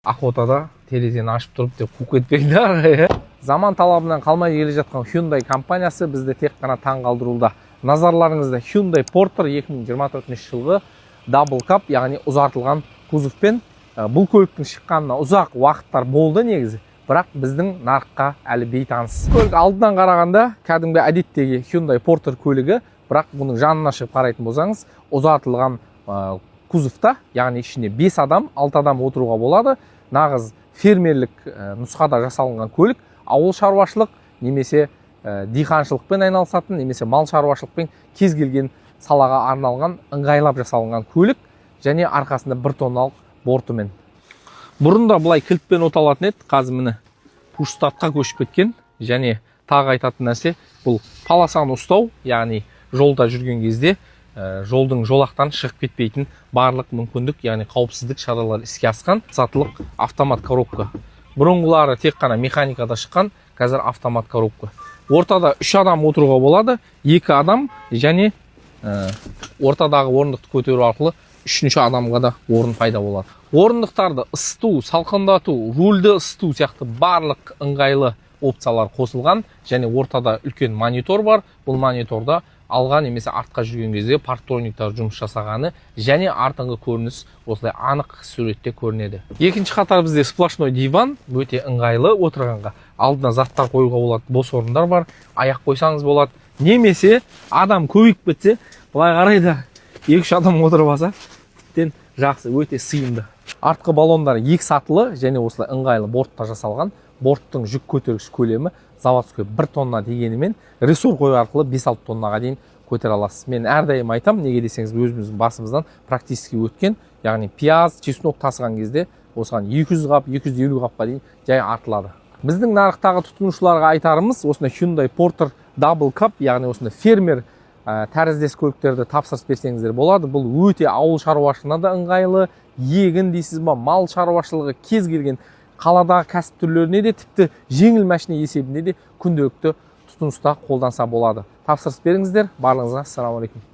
Ақтоуда терезені ашып тұрып деп қуып кетпеңдер. Заман талабынан қалмай келе жатқан Hyundai компаниясы бізді тек қана таң қалдыруда. Назарларыңызда Hyundai Porter 2024 жылғы Double Cab, яғни ұзартылған кузовпен. Бұл көліктің шыққанына ұзақ уақыттар болды негізі, бірақ біздің нарыққа әлі бейтаныс. Көлік алдынан қарағанда кәдімгі әдеттегі Hyundai Porter көлігі, бірақ бұның жанына шығып қарайтын болсаңыз, ұзартылған кузовта, яғни ішінде 5 адам, 6 адам отыруға болады. Нағыз фермерлік нұсқада жасалынған көлік, ауыл шаруашылық немесе диқаншылықпен айналысатын, немесе мал шаруашылықпен кез келген салаға арналған ыңғайлап жасалынған көлік, және арқасында 1 тонналық бортымен. Бұрында бұлай кілтпен оталатын еді, қазір міне пуш-стартқа көшіп кеткен. Және тағы айтатын нәрсе, бұл полосаны ұстау, яғни жолда жүрген кезде жолдың жолақтан шығып кетпейтін барлық мүмкіндік, яғни қауіпсіздік шаралары іске асқан сатылық автомат коробка. Бұрынғылары тек қана механикада шыққан, қазір автомат коробка. Ортада 3 адам отыруға болады, 2 адам және ортадағы орындықты көтеру арқылы 3-ші адамға да орын пайда болады. Орындықтарды ысыту, салқындату, рульді ысыту сияқты барлық ыңғайлы опциялар қосылған, және ортада үлкен монитор бар. Бұл мониторда алға немесе артқа жүрген кезде парктрониктар жұмыс жасағаны, және артыңғы көрініс осылай анық суретте көрінеді. Екінші қатар бізде сплошной диван, өте ыңғайлы отырғанға. Алдына заттар қоюға болады, бос орындар бар, аяқ қойсаңыз болады. Немесе адам көбейіп кетсе, былай қарайда 2-3 адам отырып алса, тіптен жақсы, өте сыйымды. Артқы баллондар 2 сатылы және осылай ыңғайлы бортта жасалған. Борттың жүк көтергіш көлемі заводской 1 тонна дегенімен ресор қою арқылы 5-6 тоннаға дейін көтере аласыз. Мен әрдайым айтам, неге десеңіз, өзіміздің басымыздан практически өткен, яғни пияз, чеснок тасыған кезде осыған 200 қап, 250 қапқа дейін жай артылады. Біздің нарықтағы тұтынушыларға айтарымыз, осындай Hyundai Porter Double Cab, яғни осындай фермер тәріздес көліктерді тапсырыс берсеңіздер болады. Бұл өте ауыл шаруашылығына да ыңғайлы, егін дейсіз ба, мал шаруашылығы, кез келген қаладағы кәсіп түрлеріне де, тіпті жеңіл машина есебінде де күнделікті тұтыныста қолданса болады. Тапсырыс беріңіздер. Барлығыңызға ассаламу алейкум.